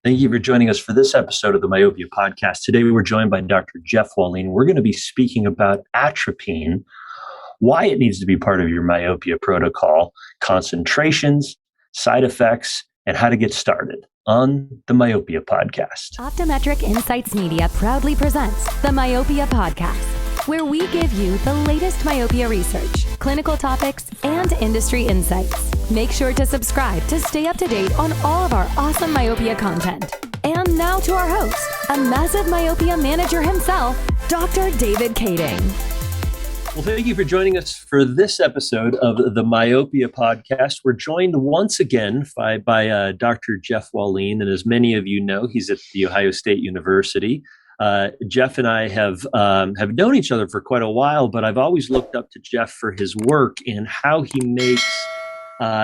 Thank you for joining us for this episode of the Myopia Podcast. Today, we were joined by Dr. Jeff Walline. We're going to be speaking about atropine, why it needs to be part of your myopia protocol, concentrations, side effects, and how to get started on the Myopia Podcast. Optometric Insights Media proudly presents the Myopia Podcast, where we give you the latest myopia research, clinical topics, and industry insights. Make sure to subscribe to stay up to date on all of our awesome myopia content. And now to our host, a massive myopia manager himself, Dr. David Kading. Well, thank you for joining us for this episode of the Myopia Podcast. We're joined once again by Dr. Jeff Walline, and as many of you know, he's at The Ohio State University. Jeff and I have known each other for quite a while, but I've always looked up to Jeff for his work and how he makes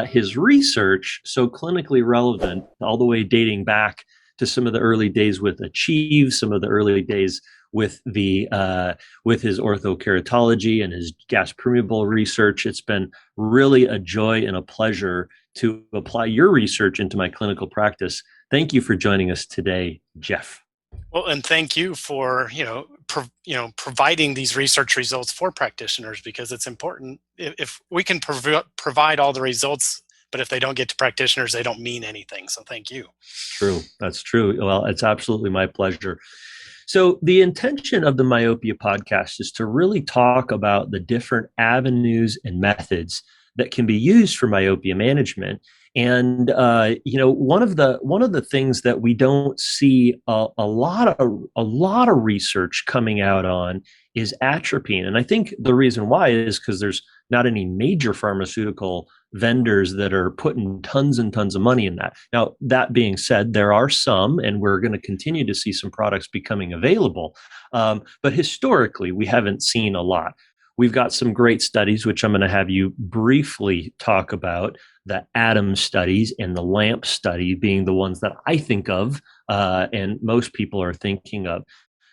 his research so clinically relevant, all the way dating back to some of the early days with Achieve, some of the early days with his ortho-keratology and his gas permeable research. It's been really a joy and a pleasure to apply your research into my clinical practice. Thank you for joining us today, Jeff. Well, and thank you for providing these research results for practitioners, because it's important. If we can provide all the results, but if they don't get to practitioners, they don't mean anything. So thank you. True, that's true. Well, it's absolutely my pleasure. So the intention of the Myopia Podcast is to really talk about the different avenues and methods that can be used for myopia management. And one of the things that we don't see a lot of research coming out on is atropine. And I think the reason why is because there's not any major pharmaceutical vendors that are putting tons and tons of money in that. Now, that being said, there are some, and we're going to continue to see some products becoming available. But historically, we haven't seen a lot. We've got some great studies, which I'm going to have you briefly talk about, the ATOM studies and the LAMP study being the ones that I think of and most people are thinking of.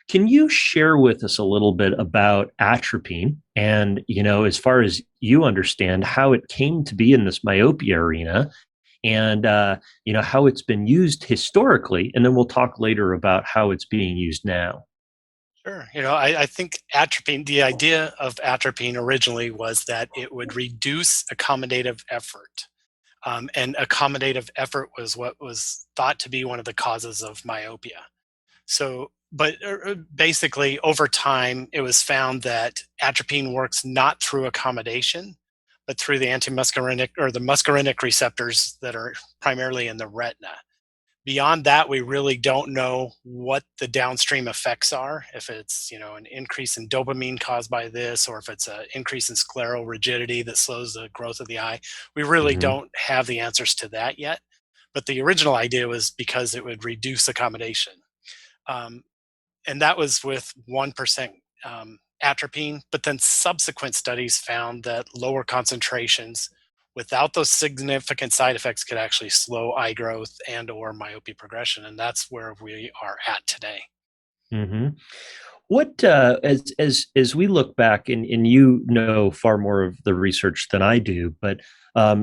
Can you share with us a little bit about atropine and, as far as you understand, how it came to be in this myopia arena and, how it's been used historically? And then we'll talk later about how it's being used now. Sure. I think atropine, the idea of atropine originally was that it would reduce accommodative effort. And accommodative effort was what was thought to be one of the causes of myopia. So, but basically over time, it was found that atropine works not through accommodation, but through the antimuscarinic or the muscarinic receptors that are primarily in the retina. Beyond that, we really don't know what the downstream effects are, if it's an increase in dopamine caused by this, or if it's an increase in scleral rigidity that slows the growth of the eye. We really don't have the answers to that yet. But the original idea was because it would reduce accommodation. And that was with 1% atropine, but then subsequent studies found that lower concentrations without those significant side effects could actually slow eye growth and or myopia progression. And that's where we are at today. Mm-hmm. What, as we look back, and you know far more of the research than I do, but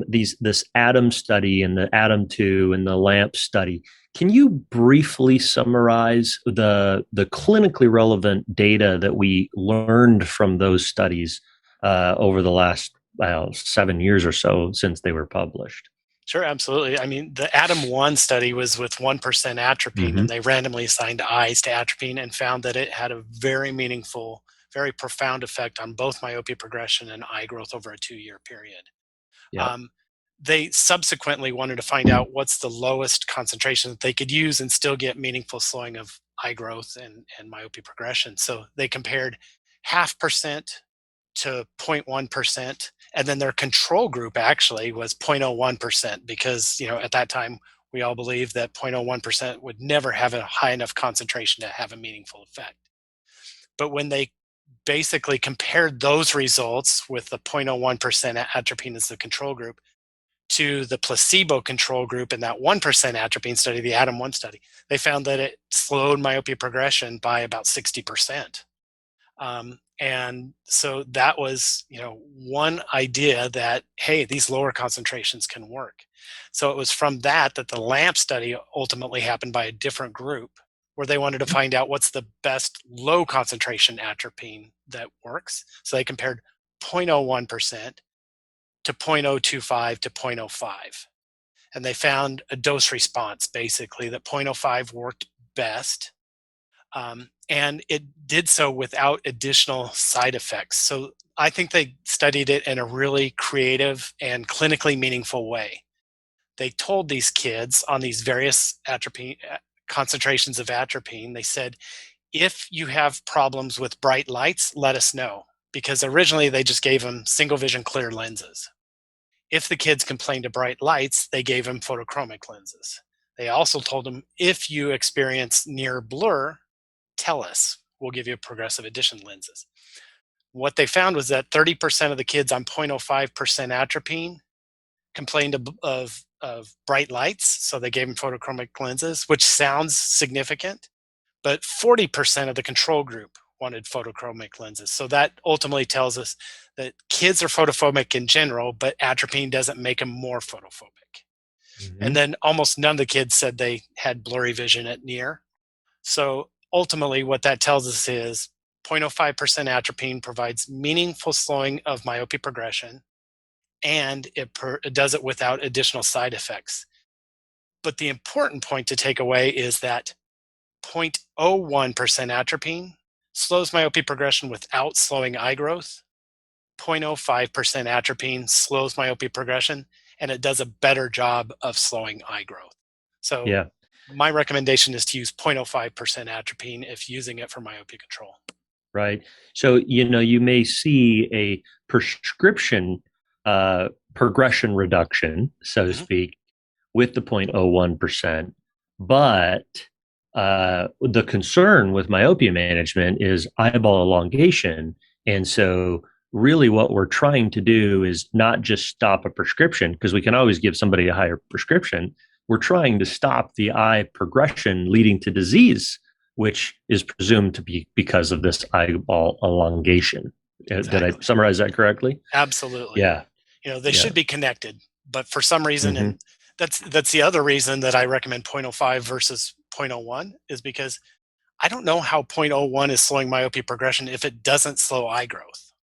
this ATOM study and the ATOM 2 and the LAMP study, can you briefly summarize the clinically relevant data that we learned from those studies over the last 7 years or so since they were published? Sure, absolutely. I mean, the ATOM 1 study was with 1% atropine, and they randomly assigned eyes to atropine and found that it had a very meaningful, very profound effect on both myopia progression and eye growth over a 2-year period. Yeah. They subsequently wanted to find out what's the lowest concentration that they could use and still get meaningful slowing of eye growth and myopia progression. So they compared 0.5% to 0.1%, and then their control group actually was 0.01%, because at that time we all believed that 0.01% would never have a high enough concentration to have a meaningful effect. But when they basically compared those results with the 0.01% atropine as the control group to the placebo control group in that 1% atropine study, the ATOM 1 study, they found that it slowed myopia progression by about 60%. And so that was, one idea that, hey, these lower concentrations can work. So it was from that the LAMP study ultimately happened by a different group, where they wanted to find out what's the best low concentration atropine that works. So they compared 0.01% to 0.025 to 0.05. And they found a dose response, basically, that 0.05 worked best. And it did so without additional side effects. So I think they studied it in a really creative and clinically meaningful way. They told these kids on these various atropine concentrations of atropine, they said, if you have problems with bright lights, let us know. Because originally they just gave them single vision clear lenses. If the kids complained of bright lights, they gave them photochromic lenses. They also told them, if you experience near blur, tell us. We'll give you progressive addition lenses. What they found was that 30% of the kids on 0.05% atropine complained of bright lights, so they gave them photochromic lenses, which sounds significant, but 40% of the control group wanted photochromic lenses. So that ultimately tells us that kids are photophobic in general, but atropine doesn't make them more photophobic. Mm-hmm. And then almost none of the kids said they had blurry vision at near. So ultimately what that tells us is 0.05% atropine provides meaningful slowing of myopia progression, and it does it without additional side effects. But the important point to take away is that 0.01% atropine slows myopia progression without slowing eye growth. 0.05% atropine slows myopia progression, and it does a better job of slowing eye growth. So Yeah. my recommendation is to use 0.05% atropine if using it for myopia control. Right. So, you may see a prescription progression reduction, so to speak, with the 0.01%. But the concern with myopia management is eyeball elongation. And so really what we're trying to do is not just stop a prescription, because we can always give somebody a higher prescription. We're trying to stop the eye progression leading to disease, which is presumed to be because of this eyeball elongation. Exactly. Did I summarize that correctly? Absolutely. Yeah. They should be connected, but for some reason, Mm-hmm. and that's the other reason that I recommend 0.05 versus 0.01 is because I don't know how 0.01 is slowing myopia progression if it doesn't slow eye growth.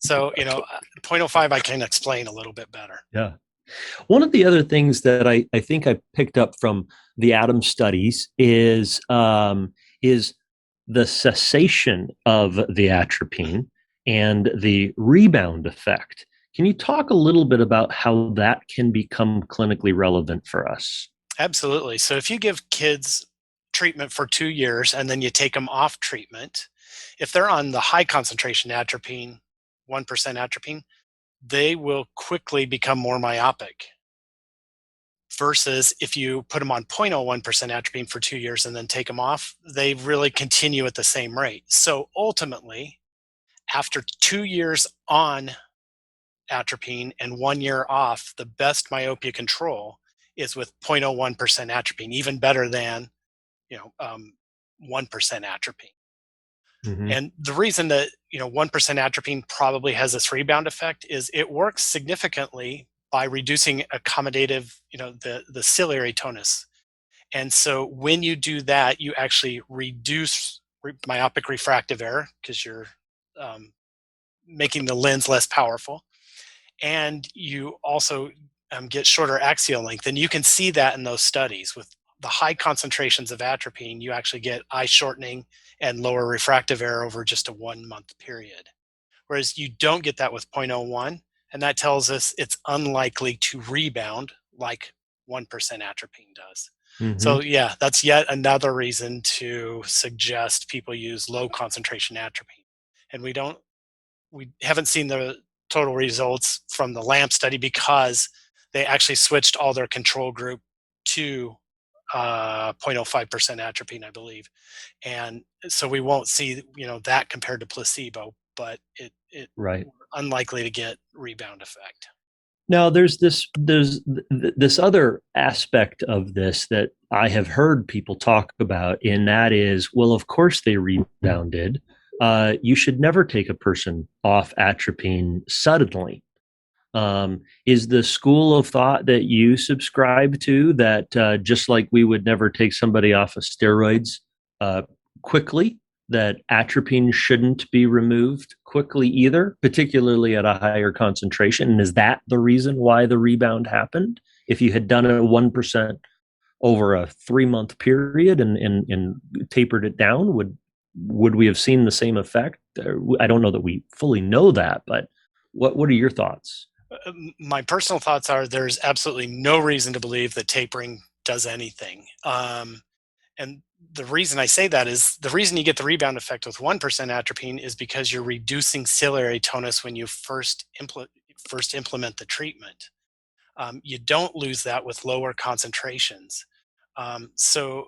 So, 0.05 I can explain a little bit better. Yeah. One of the other things that I think I picked up from the Atom studies is the cessation of the atropine and the rebound effect. Can you talk a little bit about how that can become clinically relevant for us? Absolutely. So if you give kids treatment for 2 years and then you take them off treatment, if they're on the high concentration atropine, 1% atropine, they will quickly become more myopic. Versus if you put them on 0.01% atropine for 2 years and then take them off, they really continue at the same rate. So ultimately, after 2 years on atropine and 1 year off, the best myopia control is with 0.01% atropine, even better than 1% atropine. Mm-hmm. And the reason that 1% atropine probably has this rebound effect is it works significantly by reducing accommodative, the ciliary tonus. And so when you do that, you actually reduce myopic refractive error because you're making the lens less powerful. And you also get shorter axial length. And you can see that in those studies with the high concentrations of atropine, you actually get eye shortening and lower refractive error over just a 1 month period. Whereas you don't get that with 0.01. And that tells us it's unlikely to rebound like 1% atropine does. Mm-hmm. So yeah, that's yet another reason to suggest people use low concentration atropine. And we haven't seen the total results from the LAMP study because they actually switched all their control group to 0.05% atropine, I believe. And so we won't see, that compared to placebo, but it Right. unlikely to get rebound effect. Now, there's this other aspect of this that I have heard people talk about, and that is, well, of course they rebounded, you should never take a person off atropine suddenly. Is the school of thought that you subscribe to that just like we would never take somebody off of steroids uh, quickly, that atropine shouldn't be removed quickly either, particularly at a higher concentration? And is that the reason why the rebound happened? If you had done a 1% over a 3-month period and tapered it down, would we have seen the same effect? I don't know that we fully know that, but what are your thoughts? My personal thoughts are there's absolutely no reason to believe that tapering does anything. And the reason I say that is the reason you get the rebound effect with 1% atropine is because you're reducing ciliary tonus when you first implement the treatment. You don't lose that with lower concentrations. So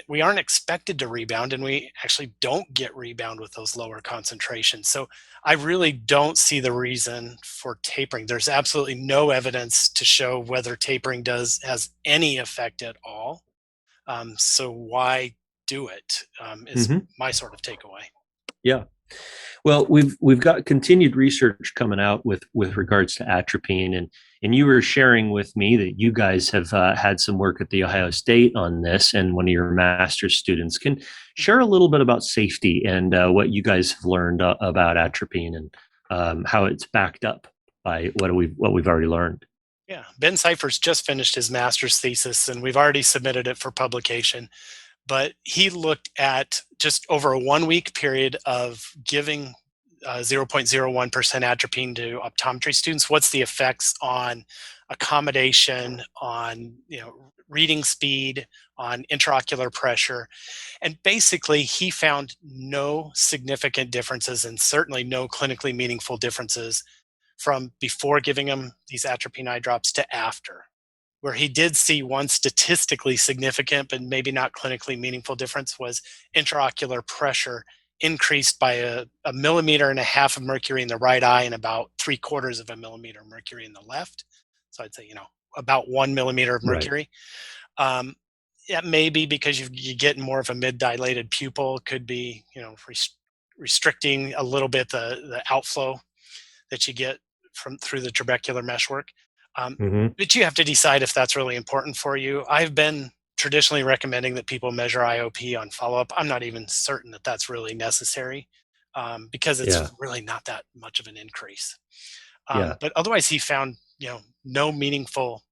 we aren't expected to rebound, and we actually don't get rebound with those lower concentrations. So I really don't see the reason for tapering. There's absolutely no evidence to show whether tapering has any effect at all. So why do it? Is Mm-hmm. my sort of takeaway. Yeah. Well, we've got continued research coming out with regards to atropine, and you were sharing with me that you guys have had some work at the Ohio State on this, and one of your master's students can share a little bit about safety and what you guys have learned about atropine and how it's backed up by what we've already learned. Yeah, Ben Cypher's just finished his master's thesis, and we've already submitted it for publication. But he looked at just over a 1-week period of giving 0.01% atropine to optometry students. What's the effects on accommodation, on reading speed, on intraocular pressure? And basically, he found no significant differences, and certainly no clinically meaningful differences from before giving them these atropine eye drops to after. Where he did see one statistically significant but maybe not clinically meaningful difference was intraocular pressure increased by a millimeter and a half of mercury in the right eye and about 3/4 of a millimeter of mercury in the left. So I'd say, about 1 millimeter of Right. mercury. Yeah, maybe because you get more of a mid-dilated pupil, could be, restricting a little bit the outflow that you get through the trabecular meshwork. Mm-hmm. But you have to decide if that's really important for you. I've been traditionally recommending that people measure IOP on follow-up. I'm not even certain that that's really necessary because Yeah. it's really not that much of an increase. Yeah. But otherwise, he found no meaningful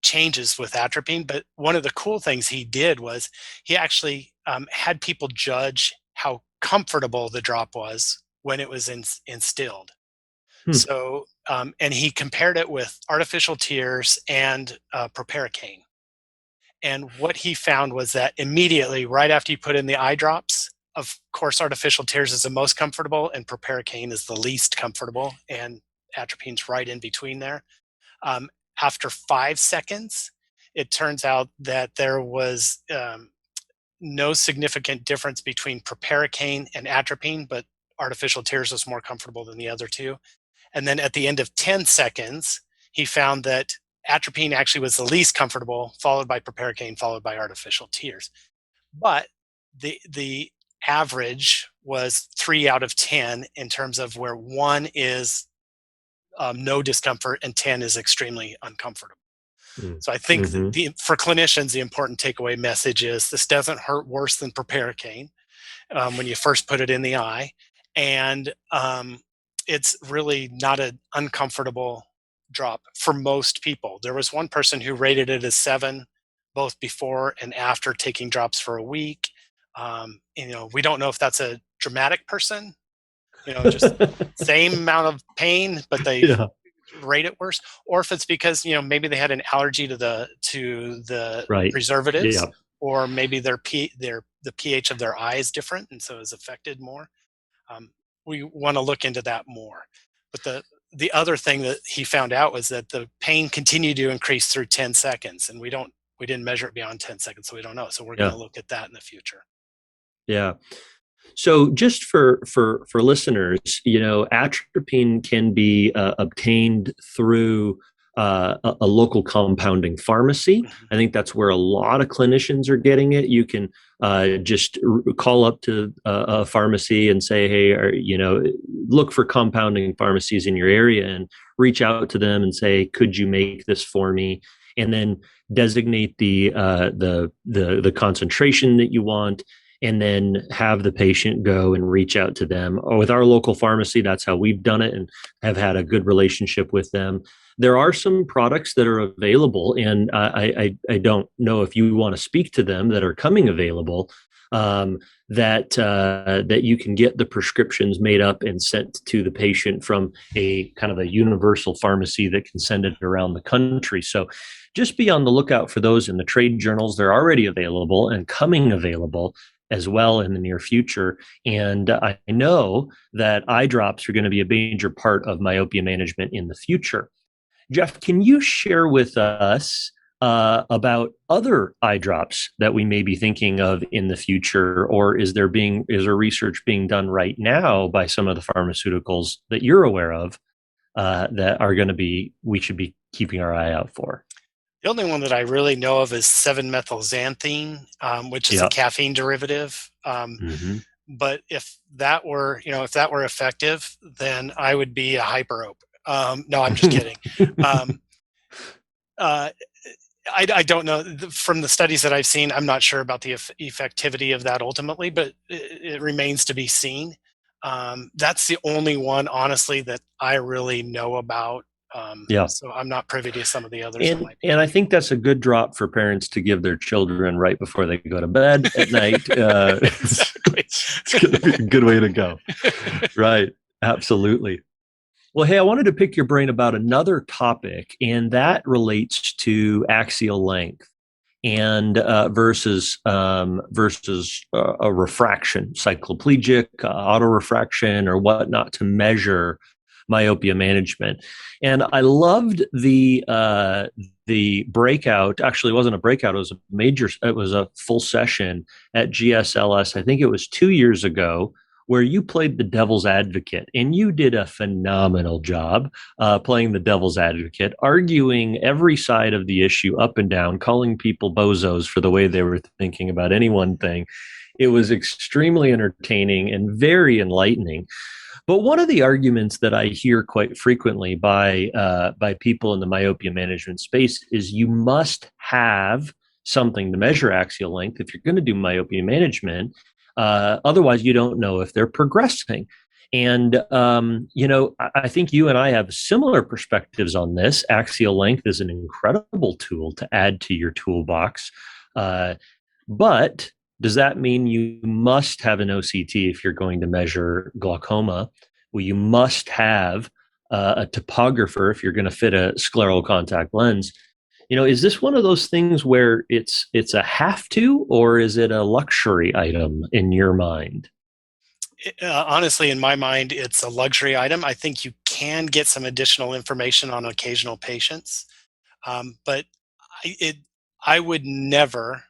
changes with atropine. But one of the cool things he did was he actually had people judge how comfortable the drop was when it was instilled. Hmm. So, and he compared it with artificial tears and proparacaine. And what he found was that immediately, right after you put in the eye drops, of course, artificial tears is the most comfortable, and proparacaine is the least comfortable, and atropine's right in between there. Um, After 5 seconds, it turns out that there was no significant difference between proparacaine and atropine, but artificial tears was more comfortable than the other two. And then at the end of 10 seconds, he found that atropine actually was the least comfortable, followed by proparacaine, followed by artificial tears. But the average was 3 out of 10 in terms of where 1 is no discomfort and 10 is extremely uncomfortable. So I think Mm-hmm. for clinicians, the important takeaway message is this doesn't hurt worse than proparacaine when you first put it in the eye. And it's really not an uncomfortable drop for most people. There was one person who rated it as 7, both before and after taking drops for a week. We don't know if that's a dramatic person, just same amount of pain, but they Yeah. rate it worse, or if it's because maybe they had an allergy to the Right. preservatives, Yeah. or maybe the pH of their eye is different and so is affected more. We want to look into that more. But the other thing that he found out was that the pain continued to increase through 10 seconds, and we didn't measure it beyond 10 seconds, so we don't know. So we're going Yeah. to look at that in the future. Yeah. So just for listeners, atropine can be obtained through a local compounding pharmacy. I think that's where a lot of clinicians are getting it. You can just call up to a pharmacy and say, hey, look for compounding pharmacies in your area and reach out to them and say, could you make this for me? And then designate the concentration that you want, and then have the patient go and reach out to them. With our local pharmacy, that's how we've done it and have had a good relationship with them. There are some products that are available, and I don't know if you want to speak to them, that are coming available, that you can get the prescriptions made up and sent to the patient from a kind of a universal pharmacy that can send it around the country. So just be on the lookout for those in the trade journals. They're already available and coming available as well in the near future. And I know that eye drops are going to be a major part of myopia management in the future. Jeff, can you share with us about other eye drops that we may be thinking of in the future, or is there research being done right now by some of the pharmaceuticals that you're aware of that are going to we should be keeping our eye out for? The only one that I really know of is 7-methylxanthine, which is a caffeine derivative. But if that were effective, then I would be a hyperope. No, I'm just kidding. I don't know. From the studies that I've seen, I'm not sure about the effectivity of that ultimately, but it remains to be seen. That's the only one, honestly, that I really know about. So I'm not privy to some of the others. And I think that's a good drop for parents to give their children right before they go to bed at night. It's going to be a good way to go. Right. Absolutely. Well, hey, I wanted to pick your brain about another topic, and that relates to axial length and versus a refraction, cycloplegic, autorefraction, or whatnot, to measure myopia management. And I loved the breakout. Actually, it wasn't a breakout. It was a full session at GSLS. I think it was 2 years ago, where you played the devil's advocate, and you did a phenomenal job playing the devil's advocate, arguing every side of the issue up and down, calling people bozos for the way they were thinking about any one thing. It was extremely entertaining and very enlightening. But one of the arguments that I hear quite frequently by people in the myopia management space is you must have something to measure axial length if you're going to do myopia management. Otherwise, you don't know if they're progressing. And, I think you and I have similar perspectives on this. Axial length is an incredible tool to add to your toolbox. But does that mean you must have an OCT if you're going to measure glaucoma? Well, you must have a topographer if you're going to fit a scleral contact lens. Is this one of those things where it's a have to, or is it a luxury item in your mind? Honestly, in my mind, it's a luxury item. I think you can get some additional information on occasional patients, but I would never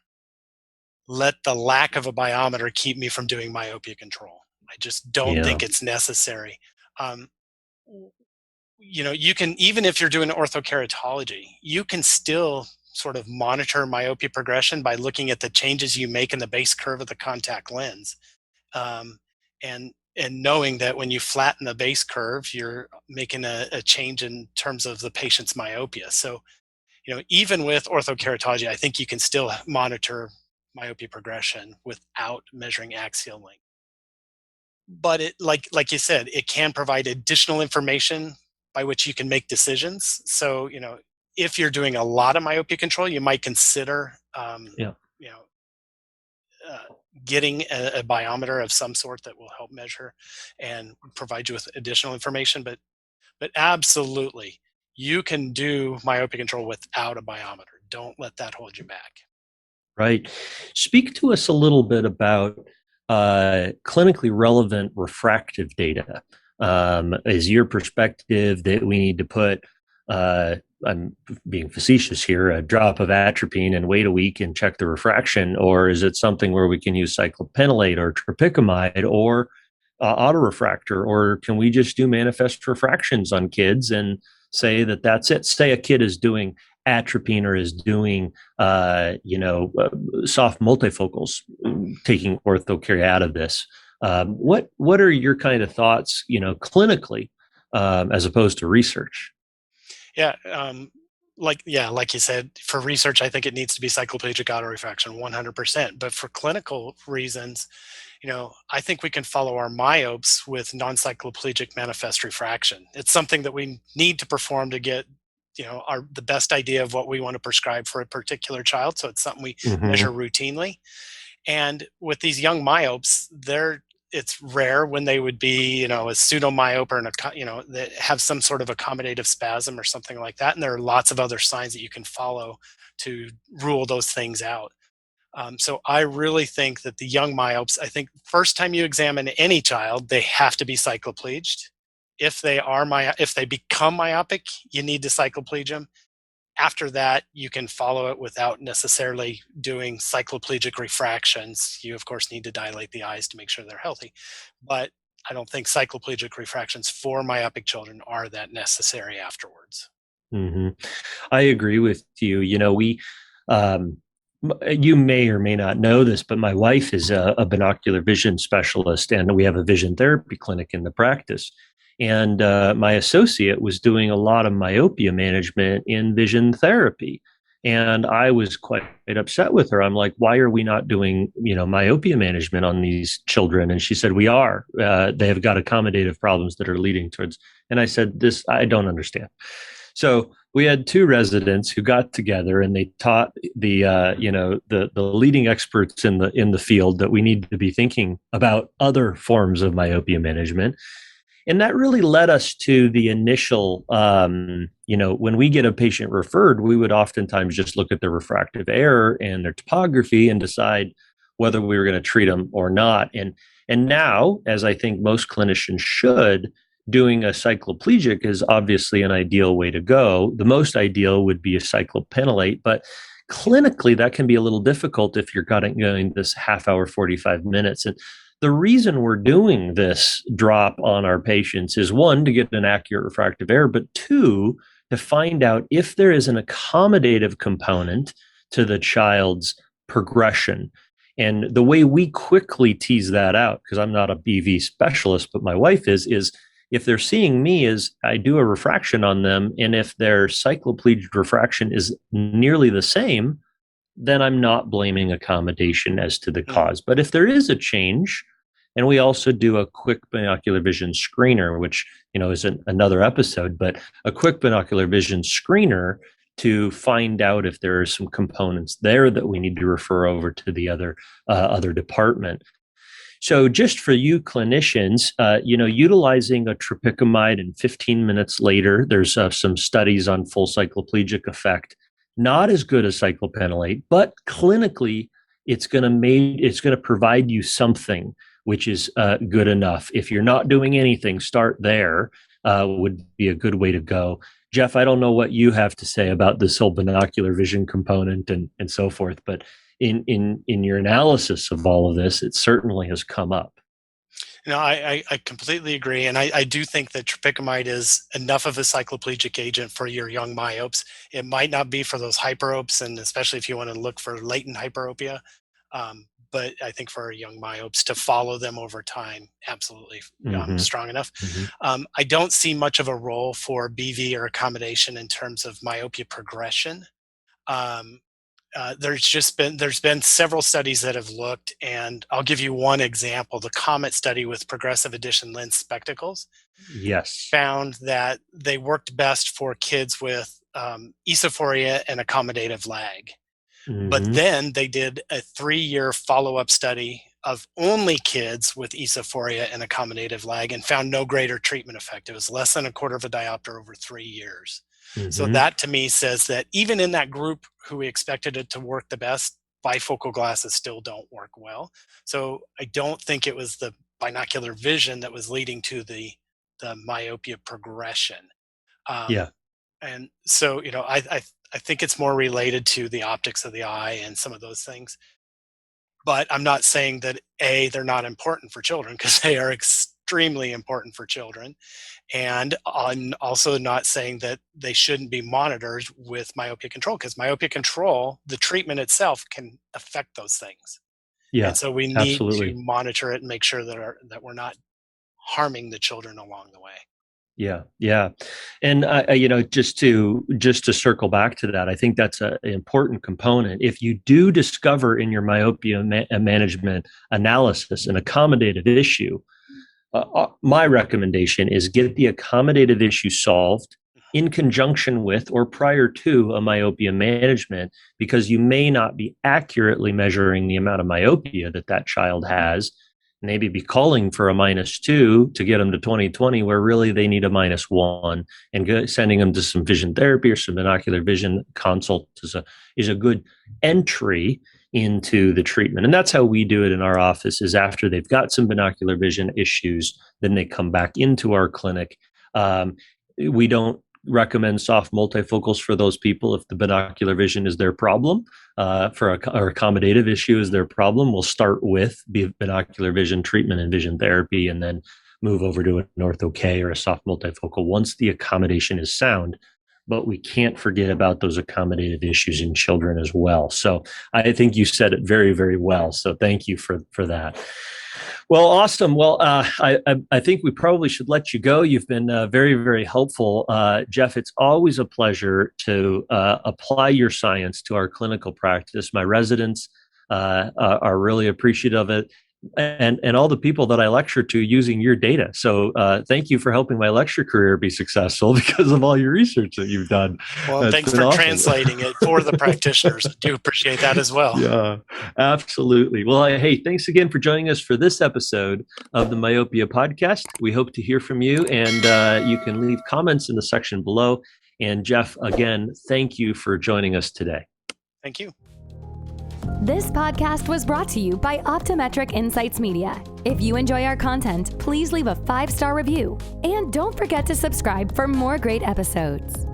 let the lack of a biometer keep me from doing myopia control. I just don't think it's necessary. You can, even if you're doing orthokeratology, you can still sort of monitor myopia progression by looking at the changes you make in the base curve of the contact lens. And knowing that when you flatten the base curve, you're making a change in terms of the patient's myopia. So, even with orthokeratology, I think you can still monitor myopia progression without measuring axial length. But it, like you said, it can provide additional information by which you can make decisions. So, if you're doing a lot of myopia control, you might consider, getting a biometer of some sort that will help measure and provide you with additional information. But absolutely, you can do myopia control without a biometer. Don't let that hold you back. Right. Speak to us a little bit about clinically relevant refractive data. Is your perspective that we need to put, I'm being facetious here, a drop of atropine and wait a week and check the refraction? Or is it something where we can use cyclopentolate or tropicamide or autorefractor? Or can we just do manifest refractions on kids and say that that's it. Say a kid is doing atropine or is doing, soft multifocals, taking ortho-k out of this. What are your kind of thoughts, clinically, as opposed to research? Yeah, like you said, for research, I think it needs to be cycloplegic autorefraction 100%. But for clinical reasons, I think we can follow our myopes with non-cycloplegic manifest refraction. It's something that we need to perform to get, the best idea of what we want to prescribe for a particular child. So it's something we measure Mm-hmm. routinely. And with these young myopes, it's rare when they would be, a pseudomyope or that have some sort of accommodative spasm or something like that. And there are lots of other signs that you can follow to rule those things out. So I really think that the young myopes, I think first time you examine any child, they have to be cyclopleged. If they become myopic, you need to cycloplege them. After that, you can follow it without necessarily doing cycloplegic refractions. You, of course, need to dilate the eyes to make sure they're healthy. But I don't think cycloplegic refractions for myopic children are that necessary afterwards. Mm-hmm. I agree with you. Um, you may or may not know this, but my wife is a binocular vision specialist, and we have a vision therapy clinic in the practice. And my associate was doing a lot of myopia management in vision therapy. And I was quite upset with her. I'm like, why are we not doing, myopia management on these children? And she said, we are. They have got accommodative problems that are leading towards. And I said, this, I don't understand. So we had two residents who got together and they taught the leading experts in the field that we need to be thinking about other forms of myopia management. And that really led us to the initial, when we get a patient referred, we would oftentimes just look at their refractive error and their topography and decide whether we were going to treat them or not. And now, as I think most clinicians should, doing a cycloplegic is obviously an ideal way to go. The most ideal would be a cyclopentolate, but clinically that can be a little difficult if you're going this half hour, 45 minutes. And the reason we're doing this drop on our patients is, one, to get an accurate refractive error, but two, to find out if there is an accommodative component to the child's progression. And the way we quickly tease that out, because I'm not a BV specialist, but my wife is if they're seeing me, is I do a refraction on them, and if their cycloplegic refraction is nearly the same, then I'm not blaming accommodation as to the cause. But if there is a change, and we also do a quick binocular vision screener, which is another episode, but a quick binocular vision screener to find out if there are some components there that we need to refer over to the other department. So just for you clinicians, utilizing a tropicamide and 15 minutes later, there's some studies on full cycloplegic effect. Not as good as cyclopentolate, but clinically, it's going to provide you something which is good enough. If you're not doing anything, start there. Would be a good way to go. Jeff, I don't know what you have to say about this whole binocular vision component and so forth, but in your analysis of all of this, it certainly has come up. I completely agree. And I do think that tropicamide is enough of a cycloplegic agent for your young myopes. It might not be for those hyperopes, and especially if you want to look for latent hyperopia. But I think for our young myopes, to follow them over time, absolutely strong enough. Mm-hmm. I don't see much of a role for BV or accommodation in terms of myopia progression. There's been several studies that have looked, and I'll give you one example. The COMET study with progressive addition lens spectacles, Yes, found that they worked best for kids with esophoria and accommodative lag. mm-hmm. But then they did a 3-year follow-up study of only kids with esophoria and accommodative lag and found no greater treatment effect. It was less than a quarter of a diopter over 3 years. Mm-hmm. So that to me says that even in that group who we expected it to work the best, bifocal glasses still don't work well. So I don't think it was the binocular vision that was leading to the myopia progression. Yeah. And so, I think it's more related to the optics of the eye and some of those things. But I'm not saying that they're not important for children, because they are extremely important for children. And I'm also not saying that they shouldn't be monitored with myopia control, because myopia control, the treatment itself, can affect those things. Yeah, And so we need to absolutely. monitor it and make sure that we're not harming the children along the way. Yeah, yeah, and just to circle back to that, I think that's an important component. If you do discover in your myopia management analysis an accommodative issue, my recommendation is get the accommodative issue solved in conjunction with or prior to a myopia management, because you may not be accurately measuring the amount of myopia that that child has. Maybe be calling for a -2 to get them to 20/20, where really they need a -1, and sending them to some vision therapy or some binocular vision consult is a good entry into the treatment. And that's how we do it in our office, is after they've got some binocular vision issues, then they come back into our clinic. We don't recommend soft multifocals for those people if the binocular vision is their problem. For or accommodative issue is their problem, we'll start with binocular vision treatment and vision therapy, and then move over to an ortho-k or a soft multifocal once the accommodation is sound. But we can't forget about those accommodative issues in children as well. So I think you said it very, very well. So thank you for that. Well, awesome. Well, I think we probably should let you go. You've been very, very helpful. Jeff, it's always a pleasure to apply your science to our clinical practice. My residents are really appreciative of it, and all the people that I lecture to using your data. So thank you for helping my lecture career be successful because of all your research that you've done. Well, thanks for translating it for the practitioners. I do appreciate that as well. Yeah, absolutely. Well, hey, thanks again for joining us for this episode of the Myopia Podcast. We hope to hear from you, and you can leave comments in the section below. And Jeff, again, thank you for joining us today. Thank you. This podcast was brought to you by Optometric Insights Media. If you enjoy our content, please leave a 5-star review. And don't forget to subscribe for more great episodes.